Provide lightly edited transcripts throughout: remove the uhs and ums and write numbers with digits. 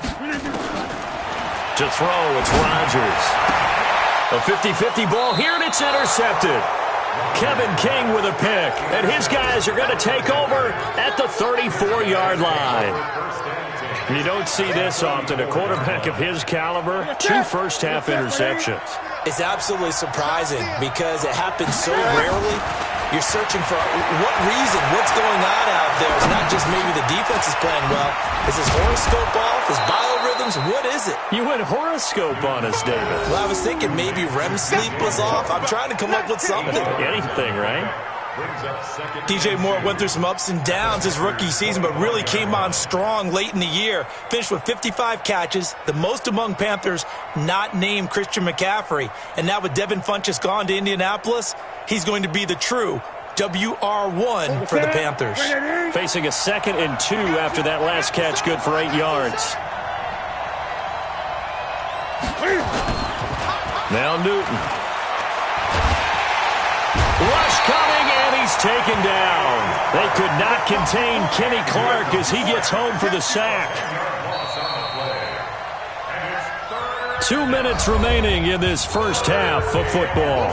To throw, it's Rodgers. A 50-50 ball here, and it's intercepted. Kevin King with a pick, and his guys are going to take over at the 34-yard line. You don't see this often. A quarterback of his caliber, 2 first-half interceptions. It's absolutely surprising because it happens so rarely. You're searching for what reason, what's going on out there. It's not just maybe the defense is playing well. Is his horoscope off? His biorhythms? What is it? You went horoscope on us, David. Well, I was thinking maybe REM sleep was off. I'm trying to come up with something. Anything, right? DJ Moore went through some ups and downs his rookie season, but really came on strong late in the year. Finished with 55 catches, the most among Panthers not named Christian McCaffrey. And now with Devin Funchess gone to Indianapolis, he's going to be the true WR1 for the Panthers. Facing a 2nd and 2 after that last catch, good for 8 yards. Now Newton. Rush coming, and he's taken down. They could not contain Kenny Clark as he gets home for the sack. 2 minutes remaining in this first half of football.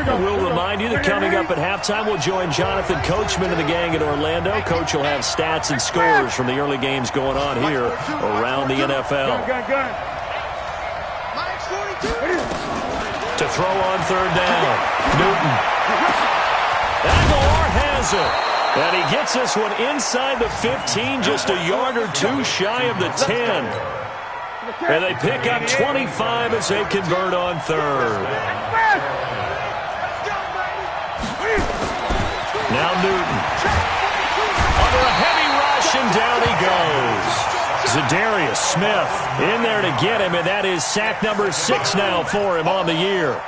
We'll remind you that coming up at halftime, we'll join Jonathan Coachman and the gang in Orlando. Coach will have stats and scores from the early games going on here around the NFL. To throw on 3rd down. Newton. Aguilar has it. And he gets this one inside the 15, just a yard or 2 shy of the 10. And they pick up 25 as they convert on 3rd. Now Newton. Under a heavy rush, and down he goes. Zadarius Smith in there to get him, and that is sack number 6 now for him on the year.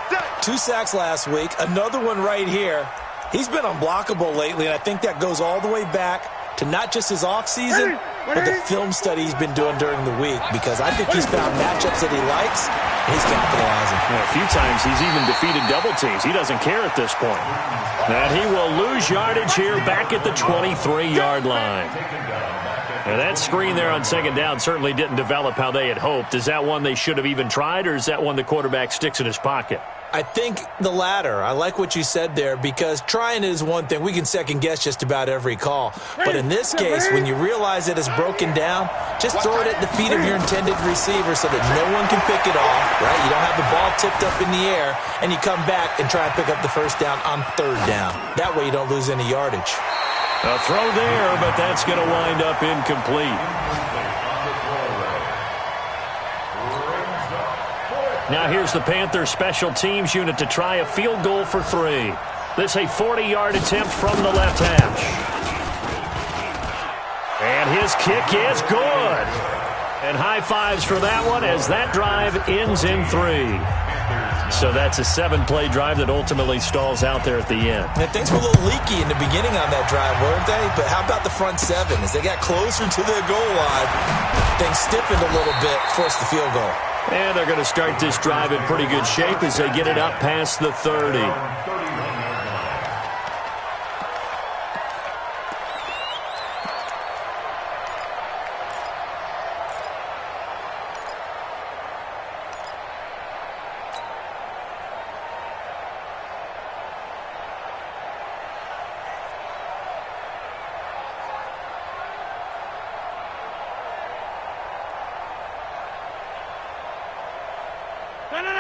2 sacks last week, another one right here. He's been unblockable lately, and I think that goes all the way back to not just his offseason, but the film study he's been doing during the week, because I think he's found matchups that he likes, and he's capitalizing. Yeah, a few times he's even defeated double teams. He doesn't care at this point. And he will lose yardage here back at the 23-yard line. Now that screen there on 2nd down certainly didn't develop how they had hoped. Is that one they should have even tried, or is that one the quarterback sticks in his pocket? I think the latter. I like what you said there, because trying is one thing. We can second-guess just about every call. But in this case, when you realize it is broken down, just throw it at the feet of your intended receiver so that no one can pick it off, right? You don't have the ball tipped up in the air, and you come back and try and pick up the 1st down on 3rd down. That way you don't lose any yardage. A throw there, but that's going to wind up incomplete. Now here's the Panthers special teams unit to try a field goal for 3. This a 40-yard attempt from the left hash. And his kick is good. And high fives for that one as that drive ends in 3. So that's a 7-play drive that ultimately stalls out there at the end. And things were a little leaky in the beginning on that drive, weren't they? But how about the front 7? As they got closer to their goal line, things stiffened a little bit, forced the field goal. And they're going to start this drive in pretty good shape as they get it up past the 30.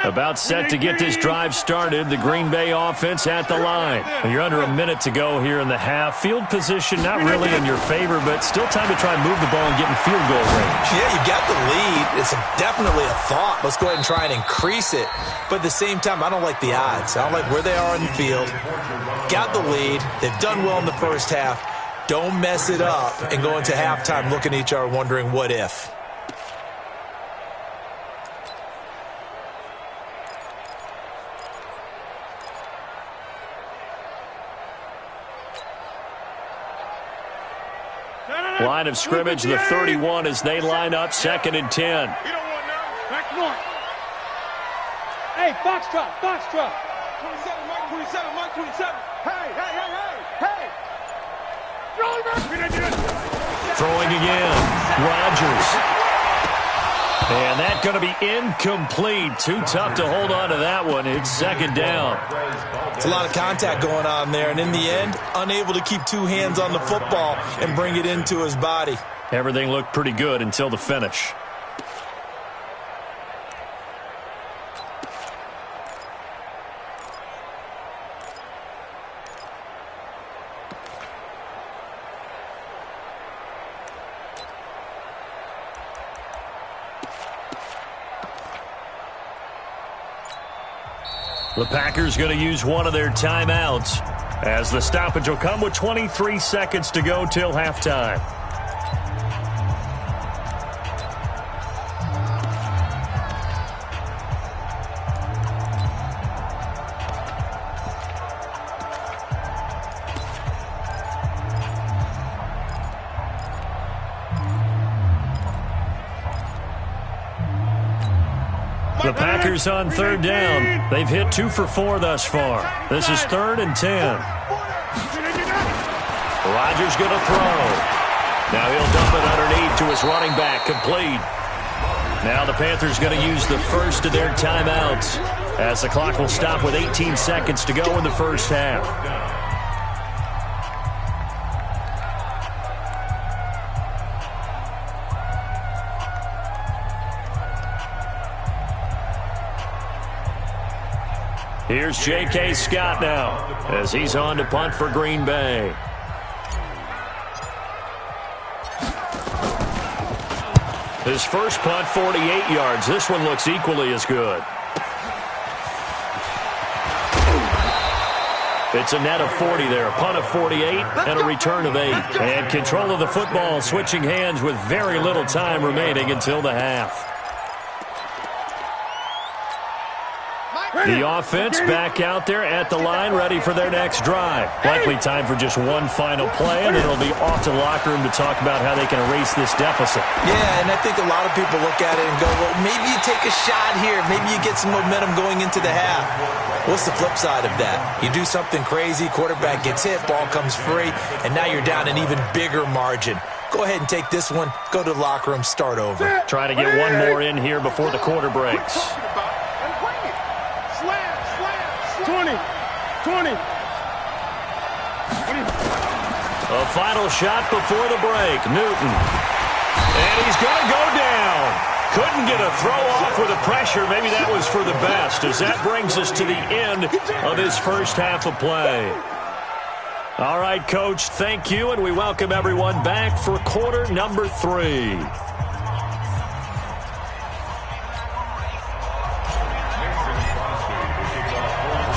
About set to get this drive started. The Green Bay offense at the line. You're under a minute to go here in the half. Field position not really in your favor, but still time to try and move the ball and get in field goal range. Yeah, you got the lead. It's definitely a thought. Let's go ahead and try and increase it. But at the same time, I don't like the odds. I don't like where they are in the field. Got the lead. They've done well in the first half. Don't mess it up and go into halftime looking at each other wondering what if. Line of scrimmage, the 31 as they line up, 2nd and 10. You don't want none. Back one. Hey, Foxtrot, Foxtrot. 27, Mike 27, Mike 27. Hey, hey, hey, hey, hey. Throwing again. Rodgers. And that's going to be incomplete. Too tough to hold on to that one. It's second down. It's a lot of contact going on there, and in the end, unable to keep two hands on the football and bring it into his body. Everything looked pretty good until the finish. The Packers going to use one of their timeouts as the stoppage will come with 23 seconds to go till halftime. The Packers on third down. They've hit 2 for 4 thus far. This is 3rd and 10. Rodgers going to throw. Now he'll dump it underneath to his running back, complete. Now the Panthers going to use the first of their timeouts as the clock will stop with 18 seconds to go in the first half. Here's J.K. Scott now as he's on to punt for Green Bay. His first punt, 48 yards. This one looks equally as good. It's a net of 40 there, a punt of 48 and a return of 8. And control of the football switching hands with very little time remaining until the half. The offense back out there at the line, ready for their next drive. Likely time for just one final play, and it'll be off to the locker room to talk about how they can erase this deficit. Yeah, and I think a lot of people look at it and go, well, maybe you take a shot here. Maybe you get some momentum going into the half. What's the flip side of that? You do something crazy, quarterback gets hit, ball comes free, and now you're down an even bigger margin. Go ahead and take this one, go to the locker room, start over. Try to get one more in here before the quarter breaks. 20. A final shot before the break. Newton. And he's going to go down. Couldn't get a throw off with the pressure. Maybe that was for the best, as that brings us to the end of this first half of play. All right, Coach, thank you, and we welcome everyone back for quarter number 3.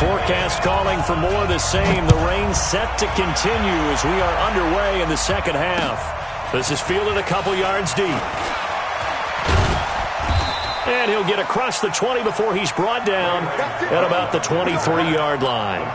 Forecast calling for more of the same. The rain set to continue as we are underway in the second half. This is fielded a couple yards deep. And he'll get across the 20 before he's brought down at about the 23-yard line.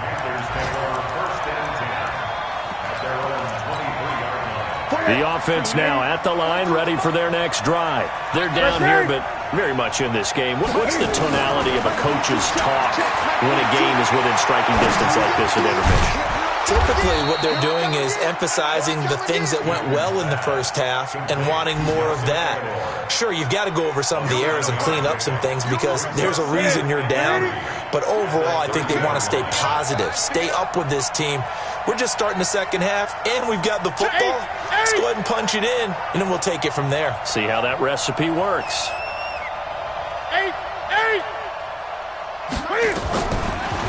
The offense now at the line, ready for their next drive. They're down here, but very much in this game. What's the tonality of a coach's talk when a game is within striking distance like this at intermission? Typically, what they're doing is emphasizing the things that went well in the first half and wanting more of that. Sure, you've got to go over some of the errors and clean up some things because there's a reason you're down. But overall, I think they want to stay positive, stay up with this team. We're just starting the second half, and we've got the football. Let's go ahead and punch it in, and then we'll take it from there. See how that recipe works.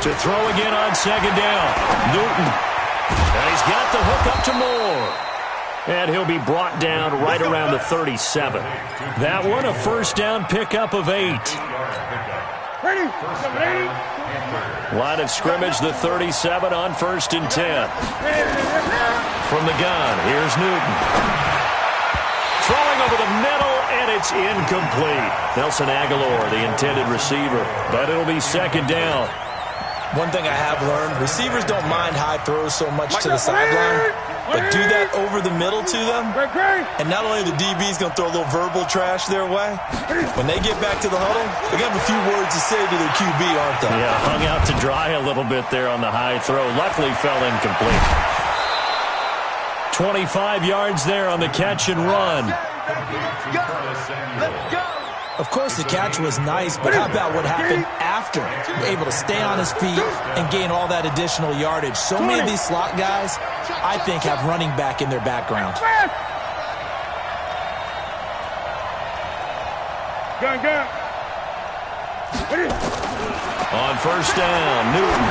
To throw again on second down. Newton. And he's got the hook up to Moore. And he'll be brought down right around the 37. That one, a first down pickup of 8. Line of scrimmage, the 37 on 1st and 10. From the gun, here's Newton. Throwing over the middle, and it's incomplete. Nelson Aguilar, the intended receiver, but it'll be second down. One thing I have learned, receivers don't mind high throws so much to the sideline, but do that over the middle to them, and not only the DB's going to throw a little verbal trash their way, when they get back to the huddle, they're going to have a few words to say to their QB, aren't they? Yeah, hung out to dry a little bit there on the high throw. Luckily fell incomplete. 25 yards there on the catch and run. Of course, the catch was nice, but how about what happened after? Able to stay on his feet and gain all that additional yardage. So many of these slot guys, I think, have running back in their background. On first down, Newton.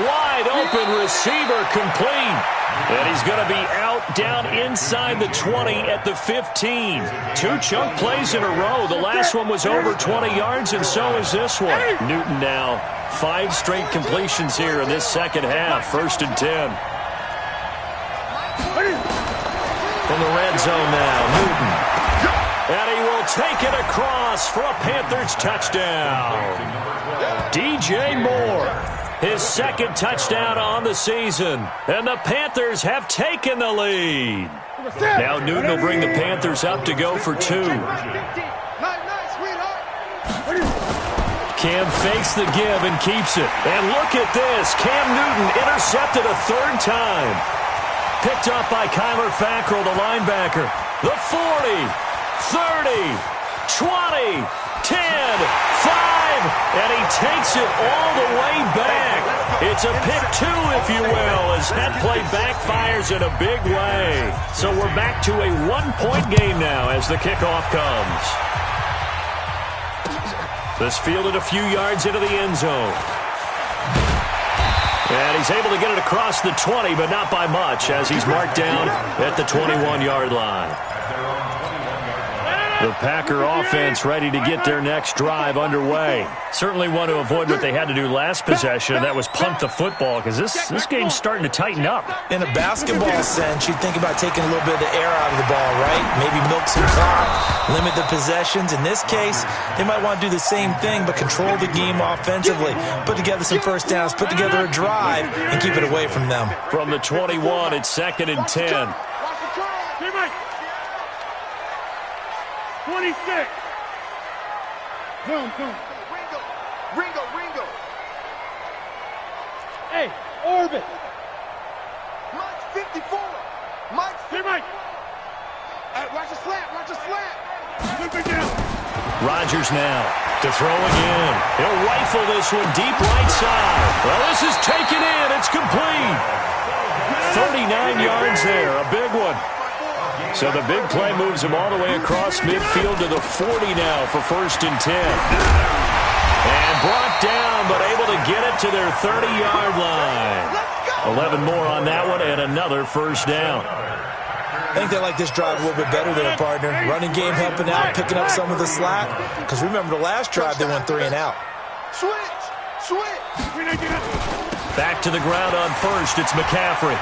Wide open receiver, complete. And he's going to be out down inside the 20 at the 15. 2 chunk plays in a row. The last one was over 20 yards, and so is this one. Newton now 5 straight completions here in this second half. First and 10. From the red zone now, Newton. And he will take it across for a Panthers touchdown. DJ Moore, his second touchdown on the season. And the Panthers have taken the lead. Now Newton will bring the Panthers up to go for 2. Cam fakes the give and keeps it. And look at this. Cam Newton intercepted a 3rd time. Picked up by Kyler Fackrell, the linebacker. The 40. 30, 20, 10, 5, and he takes it all the way back. It's a pick 2, if you will, as that play backfires in a big way. So we're back to a 1-point game now as the kickoff comes. This fielded a few yards into the end zone. And he's able to get it across the 20, but not by much, as he's marked down at the 21-yard line. The Packer offense ready to get their next drive underway. Certainly want to avoid what they had to do last possession, and that was punt the football, because this game's starting to tighten up. In a basketball sense, you'd think about taking a little bit of the air out of the ball, right? Maybe milk some clock, limit the possessions. In this case, they might want to do the same thing, but control the game offensively. Put together some first downs, put together a drive, and keep it away from them. From the 21, it's 2nd and 10. 26. Boom. Ringo. Hey, orbit. Mike's 54. Mike's 50. Hey, Mike. Watch the slant. Good down. Rodgers now to throw again. He'll rifle this one deep right side. Well, this is taken in. It's complete. 39 yards there. A big one. So the big play moves him all the way across midfield to the 40 now for 1st and 10. And brought down, but able to get it to their 30-yard line. 11 more on that one, and another first down. I think they like this drive a little bit better there, partner. Running game helping out, picking up some of the slack. Because remember the last drive, they went 3 and out. Switch. Back to the ground on first. It's McCaffrey.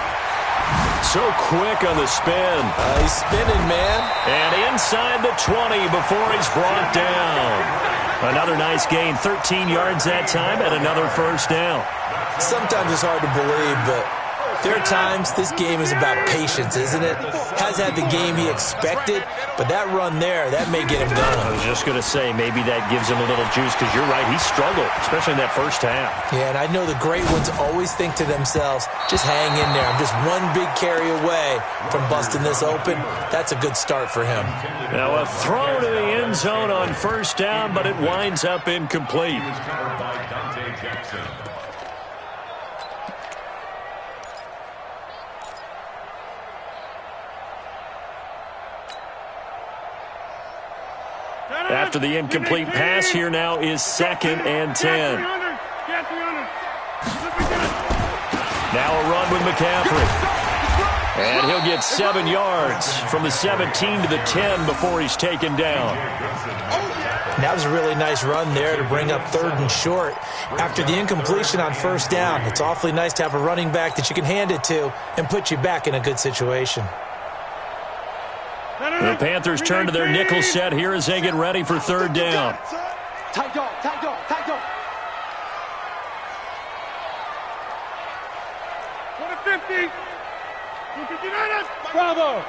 So quick on the spin. He's spinning, man. And inside the 20 before he's brought down. Another nice gain, 13 yards that time, and another first down. Sometimes it's hard to believe, but there are times this game is about patience, isn't it? Has had the game he expected, but that run there, that may get him going. I was just going to say, maybe that gives him a little juice, because you're right, he struggled, especially in that first half. Yeah, and I know the great ones always think to themselves, just hang in there. I'm just one big carry away from busting this open. That's a good start for him. Now a throw to the end zone on first down, but it winds up incomplete. After the incomplete pass, here now is 2nd and 10. Now a run with McCaffrey. And he'll get 7 yards from the 17 to the 10 before he's taken down. That was a really nice run there to bring up 3rd and short. After the incompletion on first down, it's awfully nice to have a running back that you can hand it to and put you back in a good situation. The Panthers turn to their nickel set here as they get ready for 3rd down. Tight dog. For the 50. Bravo.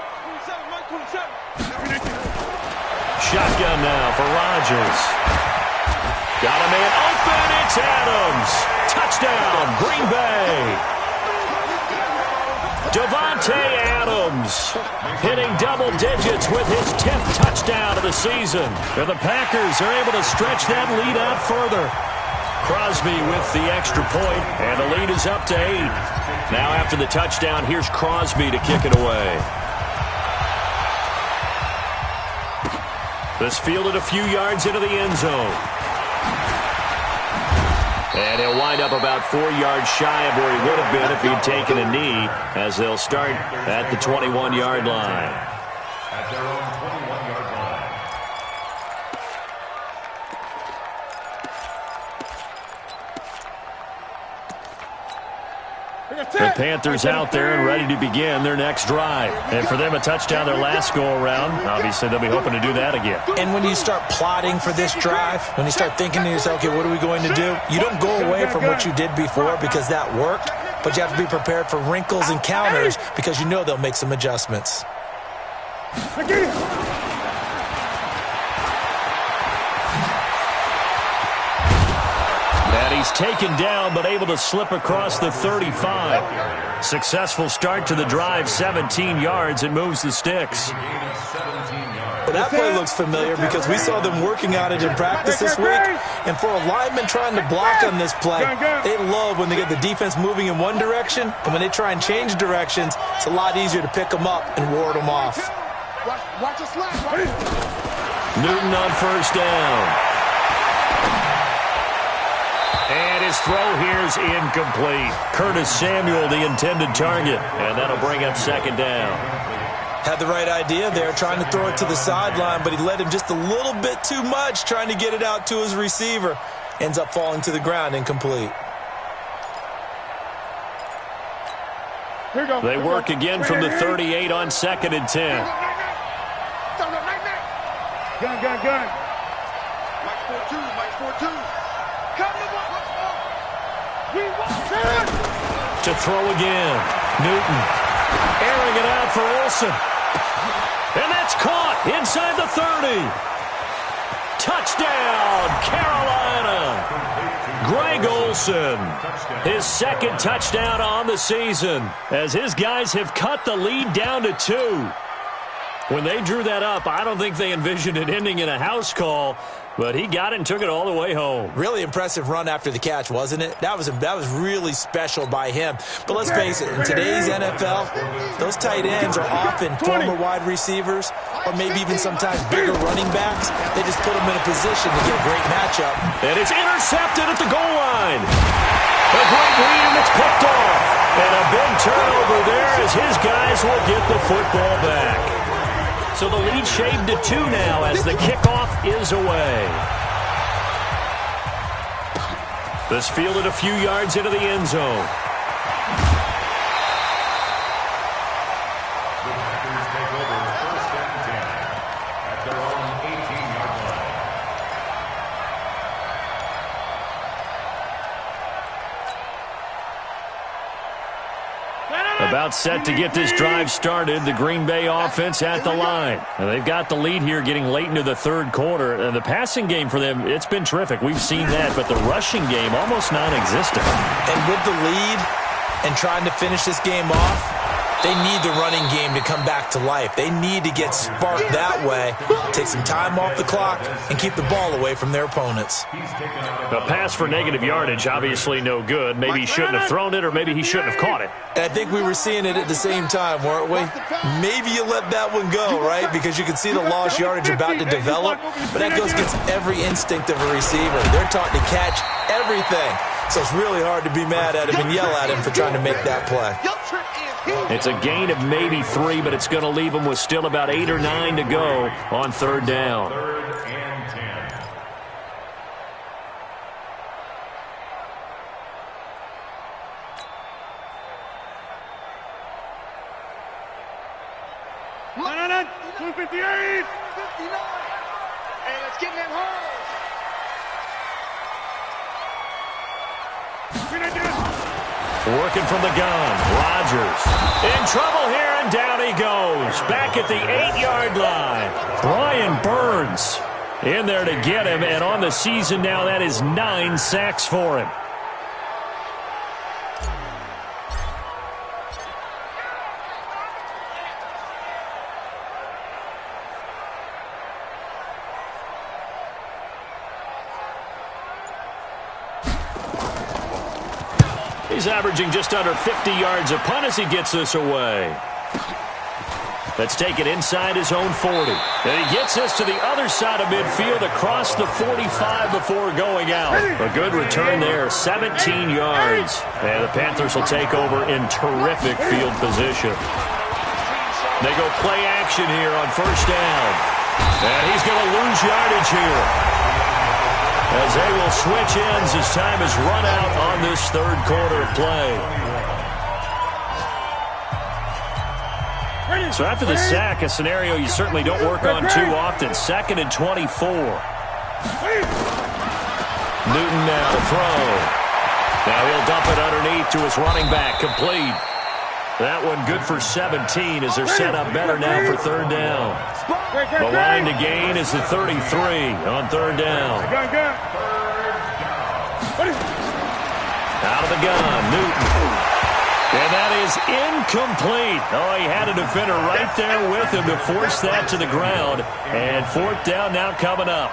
Shotgun now for Rodgers. Got a man open. It's Adams. Touchdown, Green Bay. Davante Adams hitting double digits with his 10th touchdown of the season. And the Packers are able to stretch that lead out further. Crosby with the extra point, and the lead is up to 8. Now after the touchdown, here's Crosby to kick it away. This fielded a few yards into the end zone. And he'll wind up about 4 yards shy of where he would have been if he'd taken a knee, as they'll start at the 21-yard line. At their own 21-yard line. The Panthers out there and ready to begin their next drive. And for them, a touchdown their last go-around. Obviously, they'll be hoping to do that again. And when you start plotting for this drive, when you start thinking to yourself, okay, what are we going to do? You don't go away from what you did before because that worked, but you have to be prepared for wrinkles and counters because you know they'll make some adjustments. And he's taken down, but able to slip across the 35. Successful start to the drive, 17 yards, and moves the sticks. Well, that play looks familiar because we saw them working on it in practice this week. And for a lineman trying to block on this play, they love when they get the defense moving in one direction. And when they try and change directions, it's a lot easier to pick them up and ward them off. Watch the slap. Newton on first down. And his throw here is incomplete. Curtis Samuel, the intended target. And that'll bring up second down. Had the right idea there, trying to throw it to the sideline, but he led him just a little bit too much, trying to get it out to his receiver. Ends up falling to the ground, incomplete. They work again from the 38 on 2nd and 10. Gun. Mike 4-2, Mike 4-2. Come to To throw again. Newton airing it out for Olsen. And that's caught inside the 30. Touchdown, Carolina. Greg Olsen, his second touchdown on the season, as his guys have cut the lead down to 2. When they drew that up, I don't think they envisioned it ending in a house call, but he got it and took it all the way home. Really impressive run after the catch, wasn't it? That was really special by him. But let's face it, in today's NFL, those tight ends are often former wide receivers or maybe even sometimes bigger running backs. They just put them in a position to get a great matchup. And it's intercepted at the goal line. A great read, and it's picked off. And a big turnover there as his guys will get the football back. So the lead shaved to 2 now as the kickoff is away. This fielded a few yards into the end zone. The Packers take over 1st and 10 at their own 18-yard line. About set to get this drive started, the Green Bay offense at the line. And they've got the lead here getting late into the 3rd quarter. And the passing game for them, it's been terrific. We've seen that, but the rushing game almost non-existent. And with the lead and trying to finish this game off, they need the running game to come back to life. They need to get sparked that way, take some time off the clock, and keep the ball away from their opponents. A pass for negative yardage, obviously no good. Maybe he shouldn't have thrown it, or maybe he shouldn't have caught it. I think we were seeing it at the same time, weren't we? Maybe you let that one go, right? Because you can see the lost yardage about to develop. But that goes against every instinct of a receiver. They're taught to catch everything. So it's really hard to be mad at him and yell at him for trying to make that play. It's a gain of maybe 3, but it's going to leave them with still about 8 or 9 to go on 3rd down. 3rd and 10. No. 258. 59. Hey, let's get in that hole. Working from the gun, Rodgers in trouble here, and down he goes. Back at the 8-yard line. Brian Burns in there to get him, and on the season now, that is 9 sacks for him. He's averaging just under 50 yards a punt as he gets this away. Let's take it inside his own 40. And he gets this to the other side of midfield across the 45 before going out. A good return there, 17 yards. And the Panthers will take over in terrific field position. They go play action here on first down. And he's going to lose yardage here, as they will switch ends as time is run out on this third quarter of play. So after the sack, a scenario you certainly don't work on too often. 2nd and 24. Newton now to throw. Now he'll dump it underneath to his running back. Complete. That one good for 17 as they're set up better now for third down. The line to gain is the 33 on third down. Out of the gun, Newton. And that is incomplete. Oh, he had a defender right there with him to force that to the ground. And fourth down now coming up.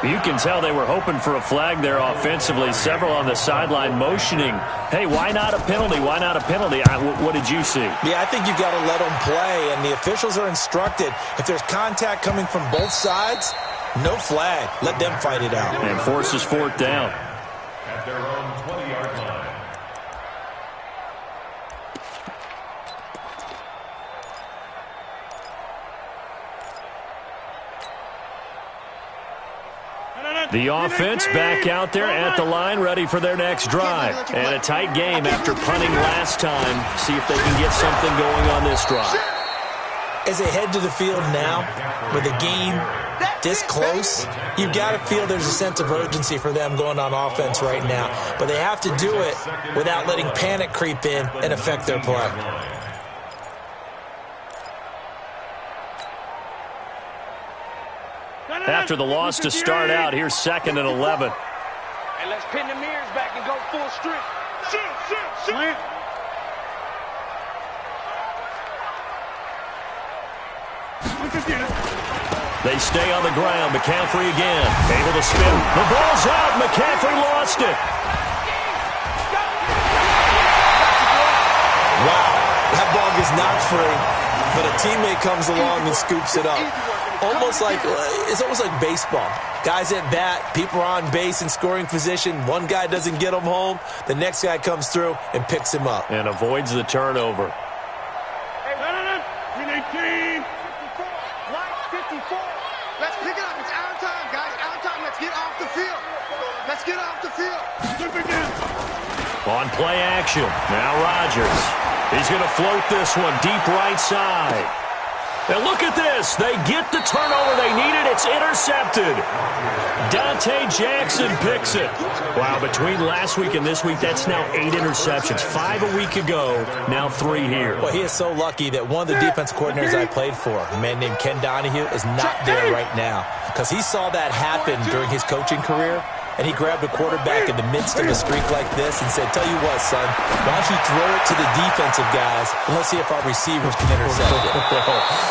You can tell they were hoping for a flag there offensively. Several on the sideline motioning, hey, why not a penalty? Why not a penalty? What did you see? Yeah, I think you've got to let them play, and the officials are instructed. If there's contact coming from both sides, no flag. Let them fight it out. And forces fourth down. At their own 20-yard line. The offense back out there at the line, ready for their next drive. And a tight game after punting last time. See if they can get something going on this drive. As they head to the field now, with the game this close, you've got to feel there's a sense of urgency for them going on offense right now. But they have to do it without letting panic creep in and affect their play. After the loss to start out, here's 2nd and 11. And let's pin the mirrors back and go full strength. Shoot. They stay on the ground. McCaffrey again. Able to spin. The ball's out. McCaffrey lost it. Wow. That ball gets knocked free, but a teammate comes along and scoops it up. It's almost like baseball. Guys at bat, people are on base in scoring position. One guy doesn't get him home. The next guy comes through and picks him up. And avoids the turnover. Hey, no. 319. 54. Let's pick it up. It's our time, guys. Our time. Let's get off the field. Let's get off the field. On play action. Now Rodgers. He's going to float this one deep right side. And look at this. They get the turnover they needed. It's intercepted. Dante Jackson picks it. Wow, between last week and this week, that's now 8 interceptions. 5 a week ago, now 3 here. Well, he is so lucky that one of the defense coordinators I played for, a man named Ken Donahue, is not there right now. Because he saw that happen during his coaching career, and he grabbed a quarterback in the midst of a streak like this and said, tell you what, son, why don't you throw it to the defensive guys, and let's see if our receivers can intercept it.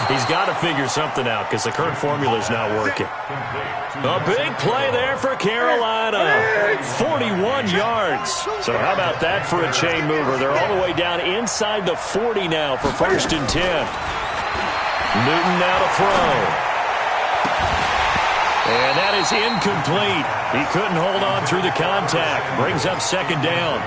He's got to figure something out because the current formula is not working. A big play there for Carolina. 41 yards. So how about that for a chain mover? They're all the way down inside the 40 now for 1st and 10. Newton now to throw. And that is incomplete. He couldn't hold on through the contact. Brings up 2nd down.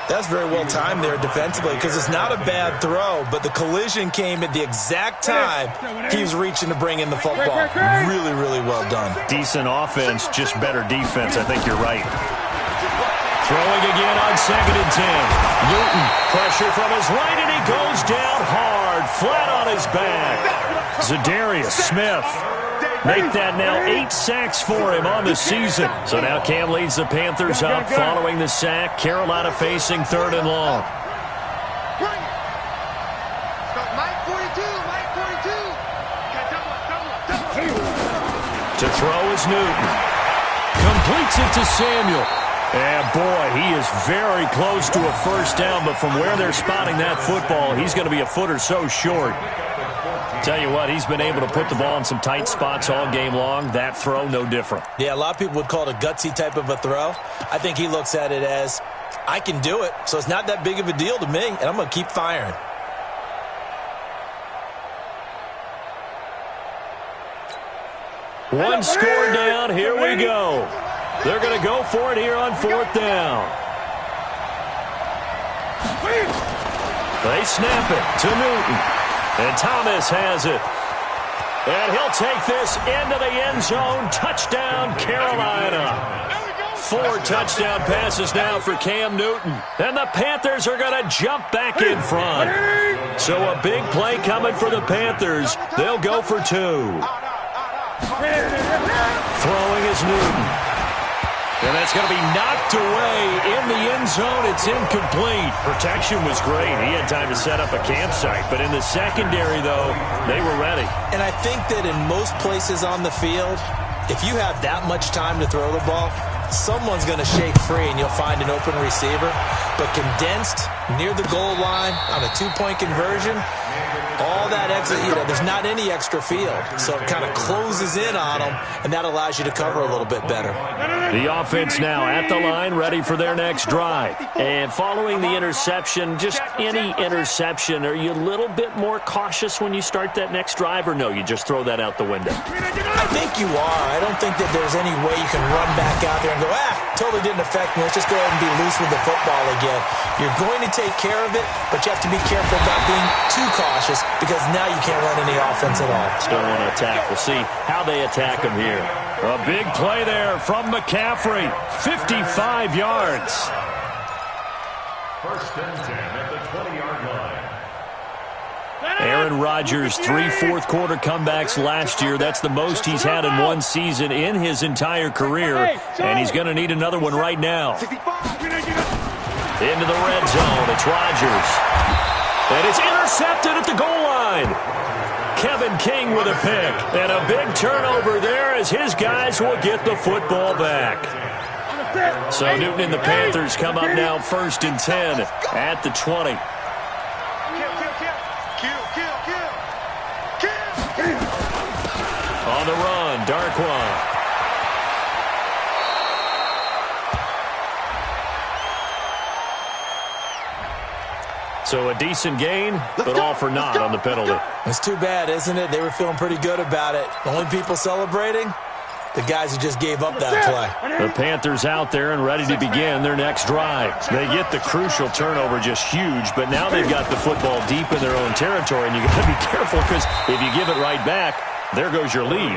That's very well timed there defensively because it's not a bad throw, but the collision came at the exact time he was reaching to bring in the football. Really, really well done. Decent offense, just better defense. I think you're right. Throwing again on 2nd and 10. Newton, pressure from his right, and he goes down hard, flat on his back. Zadarius Smith. Make that now 8 sacks for him on the season. So now Cam leads the Panthers up following the sack. Carolina facing 3rd and long. Mike 42. To throw is Newton. Completes it to Samuel. And boy, he is very close to a first down, but from where they're spotting that football, he's going to be a foot or so short. Tell you what, he's been able to put the ball in some tight spots all game long. That throw, no different. Yeah, a lot of people would call it a gutsy type of a throw. I think he looks at it as I can do it, so it's not that big of a deal to me, and I'm going to keep firing. One score down. Here we go. They're going to go for it here on 4th down. They snap it to Newton. And Thomas has it. And he'll take this into the end zone. Touchdown, Carolina. 4 touchdown passes now for Cam Newton. And the Panthers are going to jump back in front. So a big play coming for the Panthers. They'll go for 2. Throwing is Newton. And that's going to be knocked away in the end zone. It's incomplete. Protection was great. He had time to set up a campsite. But in the secondary, though, they were ready. And I think that in most places on the field, if you have that much time to throw the ball, someone's going to shake free and you'll find an open receiver. But condensed near the goal line on a 2-point conversion, all that extra, there's not any extra field. So it kind of closes in on them, and that allows you to cover a little bit better. The offense now at the line, ready for their next drive. And following the interception, just any interception, are you a little bit more cautious when you start that next drive, or no, you just throw that out the window? I think you are. I don't think that there's any way you can run back out there and go, totally didn't affect me. Let's just go ahead and be loose with the football again. You're going to take care of it, but you have to be careful about being too cautious because now you can't run any offense at all. Still want to attack. We'll see how they attack him here. A big play there from McCaffrey. 55 yards. 1st and 10 at the 20-yard line. Aaron Rodgers, 3 fourth-quarter comebacks last year. That's the most he's had in one season in his entire career, and he's going to need another one right now. Into the red zone, it's Rodgers. And it's intercepted at the goal line. Kevin King with a pick. And a big turnover there as his guys will get the football back. So Newton and the Panthers come up now 1st and 10 at the 20. On the run, Darkwa. So a decent gain, but all for naught on the penalty. It's too bad, isn't it? They were feeling pretty good about it. The only people celebrating, the guys who just gave up that play. The Panthers out there and ready to begin their next drive. They get the crucial turnover, just huge, but now they've got the football deep in their own territory, and you got to be careful because if you give it right back, there goes your lead.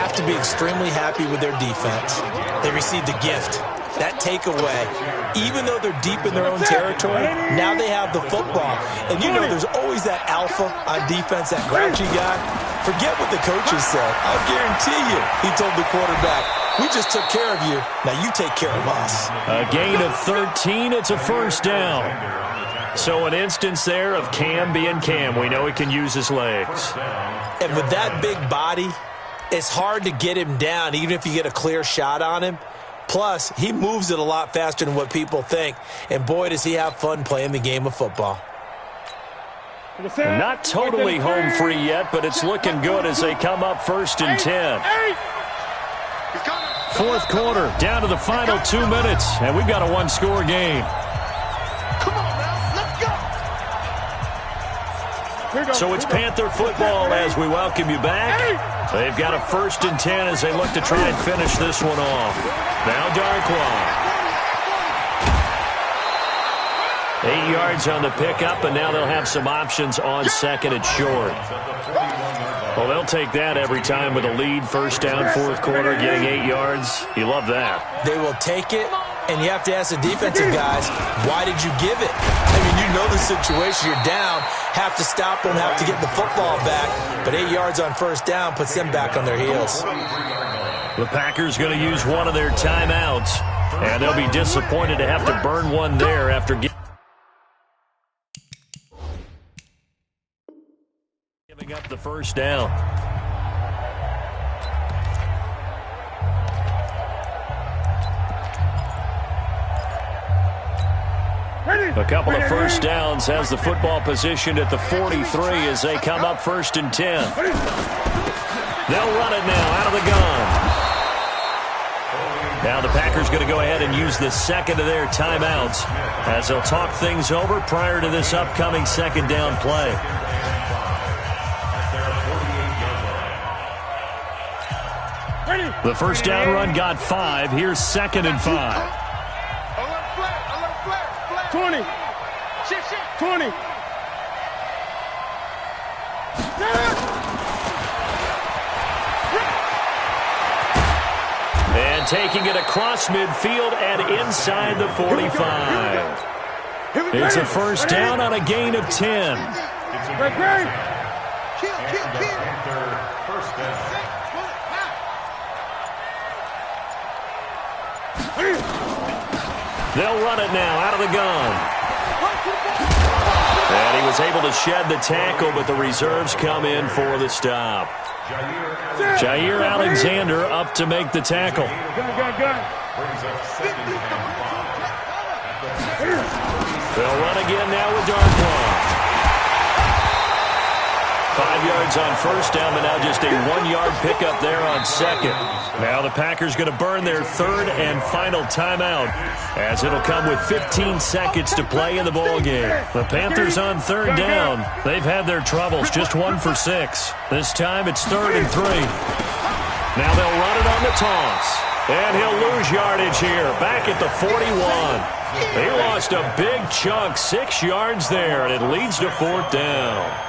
Have to be extremely happy with their defense. They received a gift. That takeaway, even though they're deep in their own territory, now they have the football. And you know there's always that alpha on defense, that grouchy guy. Forget what the coaches said. I'll guarantee you, he told the quarterback, we just took care of you. Now you take care of us. A gain of 13. It's a 1st down. So an instance there of Cam being Cam. We know he can use his legs. And with that big body, it's hard to get him down, even if you get a clear shot on him. Plus, he moves it a lot faster than what people think. And boy, does he have fun playing the game of football. Not totally home free yet, but it's looking good as they come up 1st and 10. 4th quarter, down to the final 2 minutes, and we've got a 1-score game. So it's Panther football as we welcome you back. They've got a 1st and 10 as they look to try and finish this one off. Now Darkwa. 8 yards on the pickup, and now they'll have some options on 2nd and short. Well, they'll take that every time with a lead. 1st down, 4th quarter, getting 8 yards. You love that. They will take it, and you have to ask the defensive guys, why did you give it? I mean, you know the situation. You're down, have to stop them, have to get the football back. But 8 yards on 1st down puts them back on their heels. The Packers going to use one of their timeouts, and they'll be disappointed to have to burn one there after giving up the 1st down. A couple of 1st downs has the football positioned at the 43 as they come up 1st and 10. They'll run it now out of the gun. Now the Packers going to go ahead and use the second of their timeouts as they'll talk things over prior to this upcoming second down play. The first down run got 5. Here's 2nd and 5. 20. 20. And taking it across midfield and inside the 45. It's a first down on a gain of 10. They'll run it now out of the gun. And he was able to shed the tackle, but the reserves come in for the stop. Jair Alexander up to make the tackle. They'll run again now with Darkwa. 5 yards on first down, but now just a 1-yard pickup there on second. Now the Packers going to burn their third and final timeout as it'll come with 15 seconds to play in the ball game. The Panthers on third down. They've had their troubles, just 1 for 6. This time it's 3rd and 3. Now they'll run it on the toss. And he'll lose yardage here, back at the 41. He lost a big chunk, 6 yards there, and it leads to 4th down.